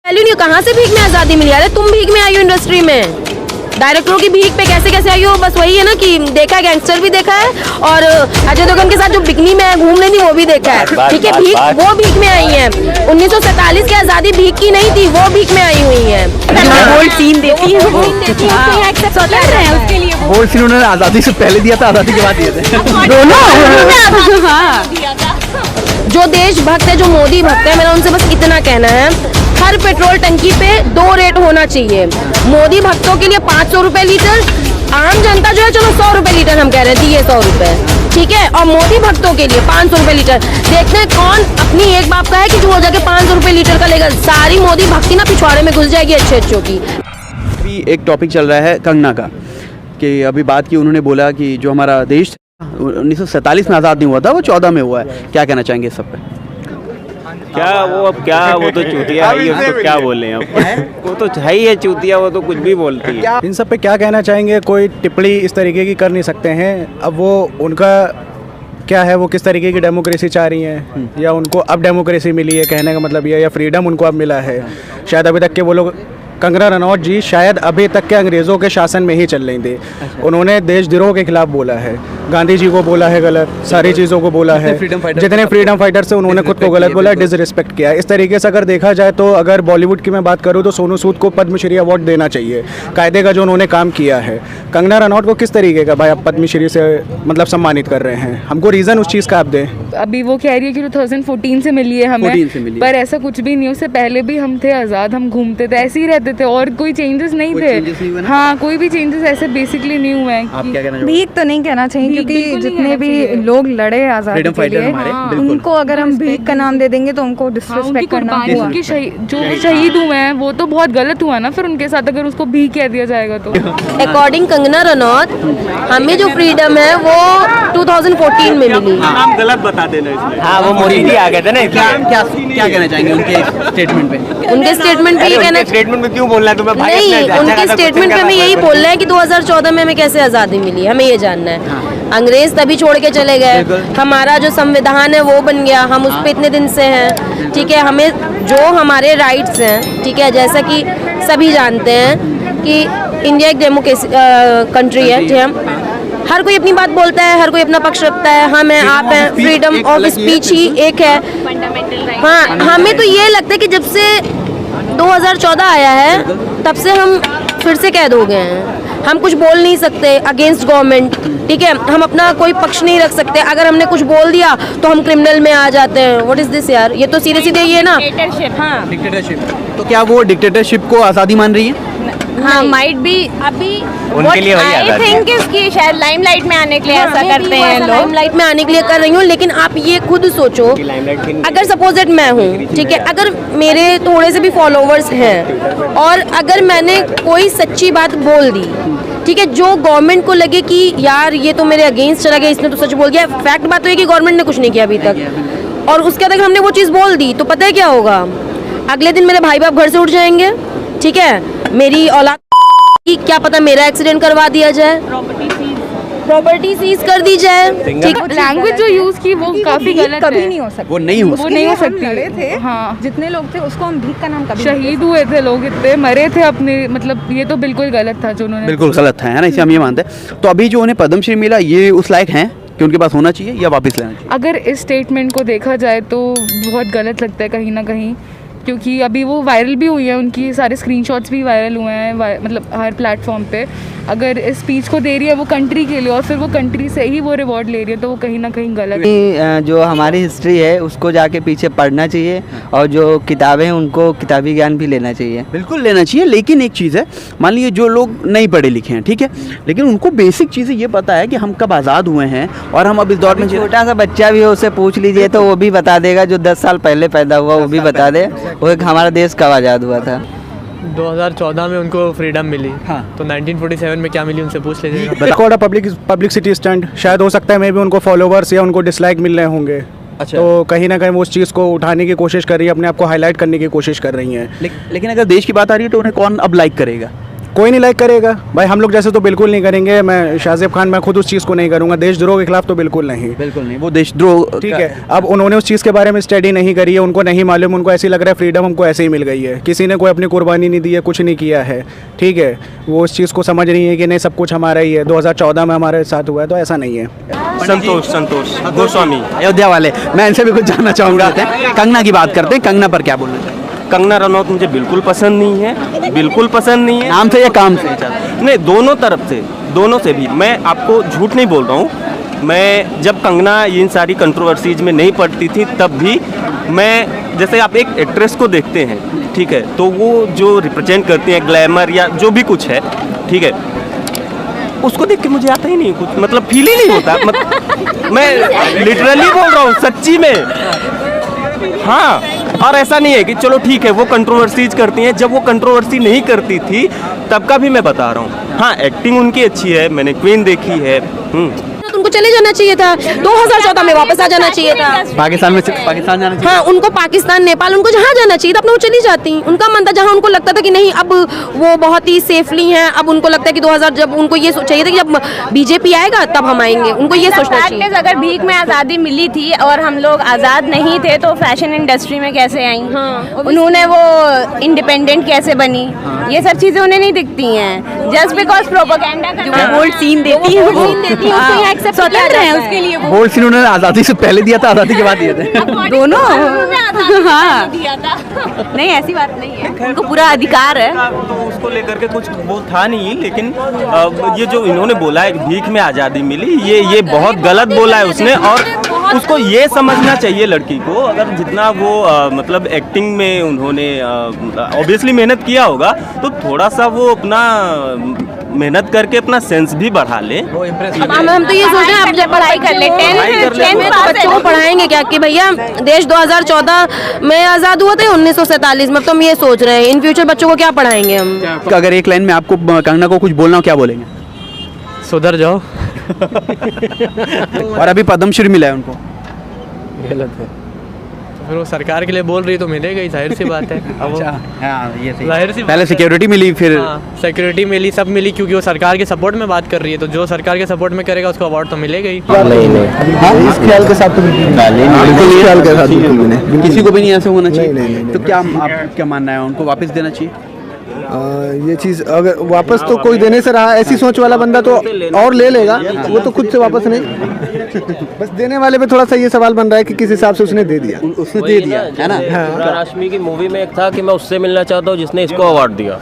Value नहीं, कहाँ से भीख में आज़ादी मिली? अरे तुम भीख में आई हो इंडस्ट्री में, डायरेक्टरों की भीख पे कैसे आई हो? बस वही है ना कि देखा है, गैंगस्टर भी देखा है और अजय देवगन के साथ जो बिकनी में घूम रही थी वो भी देखा है। ठीक है, भीख वो भीख में आई है। 1947 की आज़ादी भीख की नहीं थी, वो भीख में आई हुई है। बोल्ड सीन देती है, बोल्ड सीन उन्होंने आज़ादी से पहले दिया था, आज़ादी के बाद दिए थे दोनों। जो देशभक्त है, जो मोदी भक्त है, मेरा उनसे बस इतना कहना है, हर पेट्रोल टंकी पे 2 रेट होना चाहिए। मोदी भक्तों के लिए 500 रुपए लीटर, आम जनता जो है चलो 100 रुपए लीटर हम कह रहे हैं, दिए 100 रुपए, ठीक है, और मोदी भक्तों के लिए 500 रुपए लीटर। देखते हैं कौन अपनी एक बाप का है कि जो हो जाके 500 रुपए लीटर का लेगा। सारी मोदी भक्ति ना पिछवाड़े में घुस जाएगी अच्छे की। अभी एक टॉपिक चल रहा है कंगना का, कि अभी बात की उन्होंने बोला कि जो हमारा देश 1947 में आज़ाद नहीं हुआ था, वो 14 में हुआ है। क्या कहना चाहेंगे इस सब पे? वो तो चूतिया है ही, उसको क्या बोले अब। वो तो है ही है चूतिया, वो तो कुछ भी बोलती है। इन सब पे क्या कहना चाहेंगे? कोई टिप्पणी इस तरीके की कर नहीं सकते हैं। अब वो उनका क्या है, वो किस तरीके की डेमोक्रेसी चाह रही हैं, या उनको अब डेमोक्रेसी मिली है, कहने का मतलब ये, या फ्रीडम उनको अब मिला है। शायद अभी तक के वो लोग, कंगना रनौत जी शायद अभी तक के अंग्रेज़ों के शासन में ही चल रही थी। उन्होंने देशद्रोह के खिलाफ बोला है, गांधी जी को बोला है गलत, सारी चीज़ों को बोला है। जितने फ्रीडम फाइटर से उन्होंने खुद को गलत बोला, डिसरिस्पेक्ट किया। इस तरीके से अगर देखा जाए तो, अगर बॉलीवुड की मैं बात करूँ तो सोनू सूद को पद्मश्री अवार्ड देना चाहिए, कायदे का जो उन्होंने काम किया है। कंगना रनौत को किस तरीके का भाई आप पद्मश्री से मतलब सम्मानित कर रहे हैं? हमको रीज़न उस चीज़ का आप दें। अभी वो कह रही है कि 2014 से मिली है हमें, पर ऐसा कुछ भी नहीं। उससे पहले भी हम थे आज़ाद, हम घूमते थे, ऐसे ही रहते थे और कोई चेंजेस नहीं थे। हाँ, कोई भी चेंजेस ऐसे बेसिकली नहीं हुए हैं। आप क्या कहना चाहोगे? भीख तो नहीं कहना चाहिए, क्योंकि जितने भी लोग लड़े आज़ादी के लिए, उनको अगर हम भीख का नाम दे देंगे तो उनको डिसरिस्पेक्ट करना हुआ। जो शहीद हुए हैं वो तो बहुत गलत हुआ ना फिर उनके साथ, अगर उसको भीख कह दिया जाएगा तो। अकॉर्डिंग कंगना रनौत, हमें जो फ्रीडम है वो 2014 में मिली। नाम गलत बता देना इसमें। हाँ, वो मोदी जी आ गए थे ना। क्या कहना चाहेंगे उनके स्टेटमेंट पे? उनके स्टेटमेंट पे ये कहना, स्टेटमेंट में क्यों बोलना है तुम्हें भाई? नहीं, उनके स्टेटमेंट पे हमें यही बोलना है कि 2014 में हमें कैसे आज़ादी मिली, हमें ये जानना है। अंग्रेज तभी छोड़ के चले गए, हमारा जो संविधान है वो बन गया, हम उस पर इतने दिन से हैं, ठीक है। हमें जो हमारे राइट्स हैं, ठीक है, जैसा कि सभी जानते हैं कि इंडिया एक डेमोक्रेसी कंट्री है, ठीक है। हर कोई अपनी बात बोलता है, हर कोई अपना पक्ष रखता है, हम हैं, आप हैं, फ्रीडम ऑफ स्पीच ही एक है। हाँ, हमें तो ये लगता है कि जब से 2014 आया है तब से हम फिर से कैद हो गए हैं। हम कुछ बोल नहीं सकते अगेंस्ट गवर्नमेंट, ठीक है, हम अपना कोई पक्ष नहीं रख सकते। अगर हमने कुछ बोल दिया तो हम क्रिमिनल में आ जाते हैं। व्हाट इज दिस यार, ये तो सीधे सीधे ये ना डिक्टेटरशिप। तो क्या वो डिक्टेटरशिप को आज़ादी मान रही है? हाँ, माइट भी अभी उनके लिए वही आई आज़ादी थिंक इसकी शायद लाइमलाइट में आने के लिए ऐसा करते हैं लोग। लाइमलाइट में आने के लिए कर रही हूँ, लेकिन आप ये खुद सोचो, अगर सपोज दैट मैं हूँ, ठीक है, अगर मेरे थोड़े से भी फॉलोवर्स हैं और अगर मैंने कोई सच्ची बात बोल दी, ठीक है, जो गवर्नमेंट को लगे कि यार ये तो मेरे अगेंस्ट चला गया, इसने तो सच बोल दिया, फैक्ट बात तो है कि गवर्नमेंट ने कुछ नहीं किया अभी तक, और उसके बाद अगर हमने वो चीज़ बोल दी तो पता है क्या होगा? अगले दिन मेरे भाई बाप घर से उठ जाएंगे, ठीक है, मेरी औलाद की क्या पता मेरा एक्सीडेंट करवा दिया जाए, प्रॉपर्टी सीज कर दी जाए, ठीक। लैंग्वेज जो यूज की वो काफी गलत कभी है। नहीं हो सकती, वो नहीं हो सकती। लड़े थे, हाँ, जितने लोग थे उसको हम भीख का नाम कभी शहीद हुए थे लोग, इतने मरे थे अपने, मतलब ये तो बिल्कुल गलत था जो उन्होंने। बिल्कुल गलत है ना, इसे हम ये मानते हैं। तो अभी जो उन्हें पद्मश्री मिला, ये उस लायक हैं कि उनके पास होना चाहिए या वापस लेना चाहिए? अगर इस स्टेटमेंट को देखा जाए तो बहुत गलत लगता है कहीं ना कहीं, क्योंकि अभी वो वायरल भी हुई है, उनकी सारे स्क्रीनशॉट्स भी वायरल हुए हैं, मतलब हर प्लेटफॉर्म पे। अगर इस स्पीच को दे रही है वो कंट्री के लिए और फिर वो कंट्री से ही वो रिवॉर्ड ले रही है, तो वो कहीं ना कहीं गलत है। जो हमारी हिस्ट्री है उसको जाके पीछे पढ़ना चाहिए, और जो किताबें हैं उनको किताबी ज्ञान भी लेना चाहिए। बिल्कुल लेना चाहिए, लेकिन एक चीज़ है, मान लीजिए जो लोग नहीं पढ़े लिखे हैं, ठीक है, लेकिन उनको बेसिक चीज़ें ये पता है कि हम कब आज़ाद हुए हैं और हम अब इस दौर में छोटा सा बच्चा भी हो, उससे पूछ लीजिए तो वो भी बता देगा, जो 10 साल पहले पैदा हुआ वो भी बता दे वो एक हमारा देश कब आज़ाद हुआ था। 2014 में उनको फ्रीडम मिली, हाँ, तो 1947 में क्या मिली उनसे पूछ लीजिएगा। पब्लिसिटी स्टंट शायद हो सकता है, मे भी उनको फॉलोवर्स या उनको डिसलाइक मिल रहे होंगे। अच्छा। तो कहीं ना कहीं वो उस चीज़ को उठाने की कोशिश कर रही है, अपने आप को हाईलाइट करने की कोशिश कर रही हैं। लेकिन अगर देश की बात आ रही है तो उन्हें कौन अब लाइक करेगा? कोई नहीं लाइक करेगा भाई, हम लोग जैसे तो बिल्कुल नहीं करेंगे। मैं शाहज़ेब खान, मैं खुद उस चीज़ को नहीं करूँगा, देशद्रोह के खिलाफ तो बिल्कुल नहीं। बिल्कुल नहीं, वो देशद्रोह। ठीक है, अब उन्होंने उस चीज़ के बारे में स्टडी नहीं करी है, उनको नहीं मालूम, उनको ऐसे लग रहा है फ्रीडम हमको ऐसे ही मिल गई है, किसी ने कोई अपनी कुर्बानी नहीं दी है, कुछ नहीं किया है। ठीक है, वो उस चीज़ को समझ रही है कि नहीं सब कुछ हमारा ही है, 2014 में हमारे साथ हुआ है, तो ऐसा नहीं है। संतोष गोस्वामी, अयोध्या वाले, मैं इनसे भी कुछ जानना चाहूँगा। कंगना की बात करते हैं, कंगना पर क्या बोलना चाहिए? कंगना रनौत मुझे बिल्कुल पसंद नहीं है, बिल्कुल पसंद नहीं है। नाम से या काम से? नहीं, दोनों तरफ से, दोनों से भी। मैं आपको झूठ नहीं बोल रहा हूँ, मैं जब कंगना इन सारी कंट्रोवर्सीज में नहीं पड़ती थी तब भी मैं, जैसे आप एक एक्ट्रेस को देखते हैं, ठीक है, तो वो जो रिप्रेजेंट करती है ग्लैमर या जो भी कुछ है, ठीक है, उसको देख के मुझे आता ही नहीं कुछ, मतलब फील ही नहीं होता। मैं लिटरली बोल रहा हूँ, सच्ची में। हाँ, और ऐसा नहीं है कि चलो ठीक है वो कंट्रोवर्सीज करती हैं, जब वो कंट्रोवर्सी नहीं करती थी तब का भी मैं बता रहा हूँ। हाँ, एक्टिंग उनकी अच्छी है, मैंने क्वीन देखी है। उनको चले जाना चाहिए था, 2014 में वापस आ जाना चाहिए था। पाकिस्तान में पाकिस्तान जाना चाहिए। हाँ, उनको पाकिस्तान, नेपाल, उनको जहाँ जाना चाहिए था अपना वो चली जाती। उनका मन था, जहाँ उनको लगता था कि नहीं अब वो बहुत ही सेफली हैं, अब उनको लगता है कि 2000, जब उनको ये चाहिए था कि जब बीजेपी आएगा तब हम आएंगे, उनको ये सोचना चाहिए। अगर भीख में आज़ादी मिली थी और हम लोग आज़ाद नहीं थे तो फैशन इंडस्ट्री में कैसे आई? हाँ, उन्होंने वो इंडिपेंडेंट कैसे बनी? ये सब चीज़ें उन्हें नहीं दिखती हैं, just because propaganda bold scene देती है, स्वतंत्र है उसके लिए। बोल्ड सीन उन्होंने आज़ादी से पहले दिया था, आज़ादी के बाद दिए थे दोनों। हाँ, नहीं ऐसी बात नहीं है, उनको पूरा अधिकार है। तो उसको लेकर के कुछ वो था नहीं, लेकिन ये जो इन्होंने बोला है भीख में आज़ादी मिली, ये बहुत गलत बोला है उसने। और उसको ये समझना चाहिए लड़की को, अगर जितना वो मतलब एक्टिंग में उन्होंने ऑब्वियसली मेहनत किया होगा, तो थोड़ा सा वो अपना मेहनत करके अपना सेंस भी बढ़ा ले। हम तो ये सोच रहे हैं, अब जब पढ़ाई कर ले, 10th बच्चों को पढ़ाएंगे क्या कि भैया देश 2014 में आज़ाद हुआ था, 1947 में। तो हम ये सोच रहे हैं इन फ्यूचर बच्चों को क्या पढ़ाएंगे हम। अगर एक लाइन में आपको कंगना को कुछ बोलना हो, क्या बोलेंगे? सुधर जाओ। और अभी पद्मश्री मिला है उनको। गलत है, तो फिर वो सरकार के लिए बोल रही तो मिलेगा ही, जाहिर सी बात है। अच्छा, हाँ, ये सही। जाहिर सी पहले सिक्योरिटी मिली, फिर सिक्योरिटी मिली, सब मिली, क्योंकि वो सरकार के सपोर्ट में बात कर रही है, तो जो सरकार के सपोर्ट में करेगा उसको अवार्ड तो मिलेगा ही। इस ख्याल के साथ तो बिल्कुल ख्याल के साथ किसी को भी नहीं ऐसे होना चाहिए। तो क्या आप क्या मानना है, उनको वापस देना चाहिए? ये चीज़ अगर वापस तो कोई देने से रहा, ऐसी सोच वाला बंदा तो और ले लेगा, वो तो खुद से वापस नहीं। बस देने वाले पे थोड़ा सा ये सवाल बन रहा है कि किस हिसाब से उसने दे दिया, उसने दे दिया है ना। रश्मि की मूवी में एक था कि मैं उससे मिलना चाहता हूँ जिसने इसको अवार्ड दिया,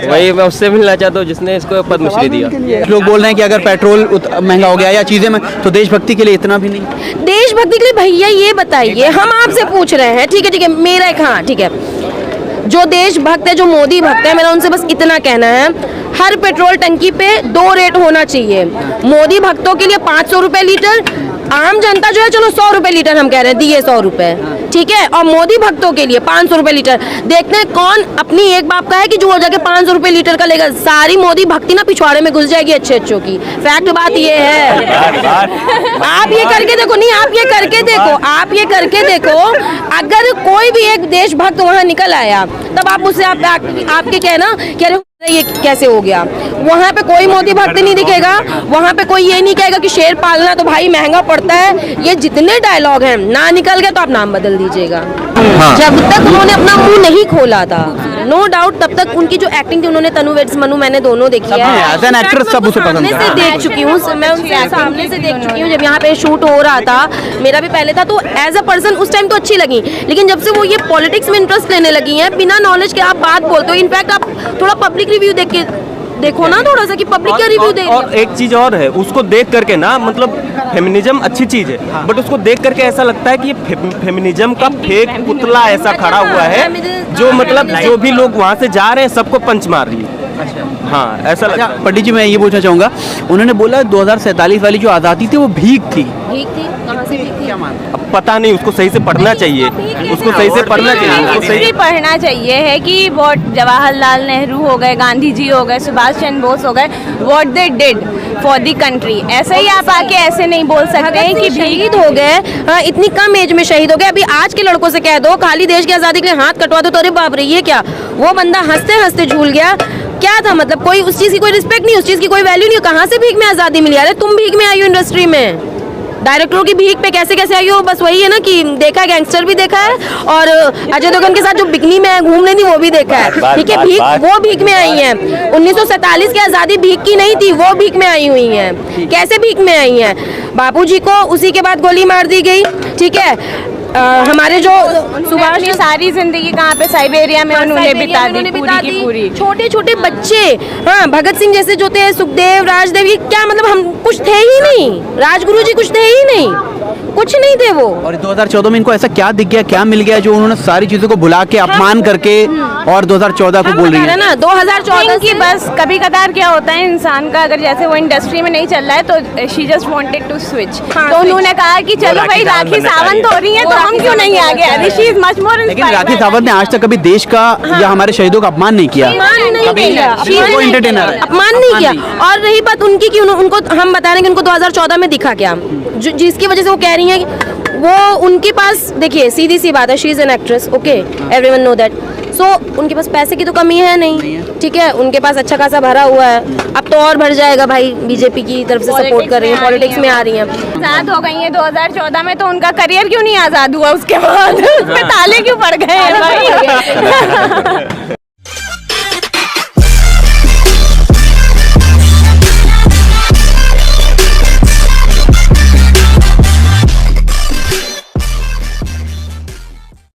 वही मैं उससे मिलना चाहता हूँ जिसने इसको पद्मश्री दिया। लोग बोल रहे हैं कि अगर पेट्रोल महंगा हो गया या चीज़ें में, तो देशभक्ति के लिए इतना भी नहीं। देशभक्ति के लिए भैया ये बताइए, हम आपसे पूछ रहे हैं, ठीक है, मेरा एक, हाँ ठीक है, जो देशभक्त है, जो मोदी भक्त है, मेरा उनसे बस इतना कहना है, हर पेट्रोल टंकी पे 2 रेट होना चाहिए। मोदी भक्तों के लिए 500 रुपए लीटर, आम जनता जो है चलो 100 रुपए लीटर हम कह रहे हैं, दिए 100 रुपए, ठीक है, और मोदी भक्तों के लिए 500 रुपए लीटर। देखते हैं कौन अपनी एक बाप का है कि जो जाके 500 रुपए लीटर का लेगा। सारी मोदी भक्ति ना पिछवाड़े में घुस जाएगी अच्छों की। फैक्ट बात ये है। आप ये करके देखो, नहीं आप ये करके देखो, आप ये करके देखो, अगर कोई भी एक देशभक्त वहाँ निकल आया तब आप उससे आपके कहना कि अरे ये कैसे हो गया। वहाँ पे कोई मोदी भक्त नहीं दिखेगा, वहाँ पे कोई ये नहीं कहेगा कि शेर पालना तो भाई महंगा पड़ता है। ये जितने डायलॉग हैं ना निकल गए तो आप नाम बदल दीजिएगा। जब तक उन्होंने अपना मुंह नहीं खोला था, नो डाउट, तब तक उनकी जो एक्टिंग थी, उन्होंने तनु वेड्स मनु मैंने दोनों देखी है, एक्ट्रेस सब उसे पसंद से देख चुकी हूँ, मैं उनसे सामने से देख चुकी हूँ। जब यहाँ पे शूट हो रहा था, मेरा भी पहले था, तो एज अ पर्सन उस टाइम तो अच्छी लगी, लेकिन जब से वो ये पॉलिटिक्स में इंटरेस्ट लेने लगी हैं, बिना नॉलेज के आप बात बोलते हो। इनफैक्ट आप थोड़ा पब्लिक रिव्यू देख के देखो ना, थोड़ा सा कि पब्लिक का रिव्यू देख। और एक चीज और है, उसको देख करके ना, मतलब फेमिनिज्म अच्छी चीज है, बट उसको देख करके ऐसा लगता है कि ये फेमिनिज्म का फेक पुतला ऐसा खड़ा हुआ है, जो मतलब जो भी लोग वहाँ से जा रहे हैं सबको पंच मार रही है। हाँ, ऐसा लगता है। पंडित जी, मैं ये पूछना चाहूँगा, उन्होंने बोला 2047 वाली जो आज़ादी थी वो भीख थी। भीख थी? कहाँ से भीख थी? क्या मानते? अब पता नहीं, उसको सही से पढ़ना चाहिए, उसको सही से पढ़ना चाहिए, उसको सही पढ़ना चाहिए है कि वॉट जवाहरलाल नेहरू हो गए, गांधी जी हो गए, सुभाष चंद्र बोस हो गए, what they did for the country. ऐसे ही आप आके ऐसे नहीं बोल सकते हैं कि शहीद हो गए, इतनी कम एज में शहीद हो गए। अभी आज के लड़कों से कह दो खाली देश की आज़ादी के लिए हाथ कटवा दो तो अरे बाप रे ये क्या। वो बंदा हंसते हंसते झूल गया, क्या था मतलब, कोई उस चीज़ की कोई रिस्पेक्ट नहीं, उस चीज़ की कोई वैल्यू नहीं। कहाँ से भीख में आज़ादी मिली? अरे तुम भीख में आई हो इंडस्ट्री में, डायरेक्टरों की भीख पे कैसे कैसे आई हो? बस वही है ना कि देखा है, गैंगस्टर भी देखा है और अजय देवगन के साथ जो बिकनी में घूम रही थी वो भी देखा है, ठीक है। भीख, वो भीख में आई हैं। 1947 की आज़ादी भीख की नहीं थी, वो भीख में आई हुई हैं। कैसे भीख में आई हैं? बापूजी को उसी के बाद गोली मार दी गई, ठीक है। हमारे जो सुभाष की सारी जिंदगी कहाँ पे, साइबेरिया में उन्होंने बिता दी पूरी की पूरी। छोटे छोटे बच्चे, हाँ, भगत सिंह जैसे जो थे, सुखदेव, राजदेव, ये क्या मतलब, हम कुछ थे ही नहीं, राजगुरु जी कुछ थे ही नहीं, कुछ नहीं थे वो। और 2014 में इनको ऐसा क्या दिख गया, क्या मिल गया जो उन्होंने सारी चीजों को भुला के अपमान करके और 2014 को बोल रही है ना 2014 की बस कभी कदार क्या होता है इंसान का, अगर जैसे वो इंडस्ट्री में नहीं चल रहा है तो she just wanted to switch, तो उन्होंने कहा कि चलो भाई राखी सावंत हो रही है तो हम क्यों नहीं आ गए। She is much more. लेकिन राखी सावंत ने आज तक कभी देश का या हमारे शहीदों का अपमान नहीं किया, एंटरटेनर, अपमान नहीं किया। और रही बात उनकी कि उनको हम बता रहे हैं कि उनको 2014 में दिखा क्या, जिसकी वजह से वो कह रही हैं कि वो उनके पास, देखिए सीधी सी बात है, she is an actress, okay, everyone know that. So उनके पास पैसे की तो कमी है नहीं, ठीक है, उनके पास अच्छा खासा भरा हुआ है। अब तो और भर जाएगा भाई, बीजेपी की तरफ से सपोर्ट कर रही है, पॉलिटिक्स में आ रही हैं, आजाद हो गई है 2014 में, तो उनका करियर क्यों नहीं आजाद हुआ उसके बाद? उसमें ताले क्यों पड़ गए हैं भाई?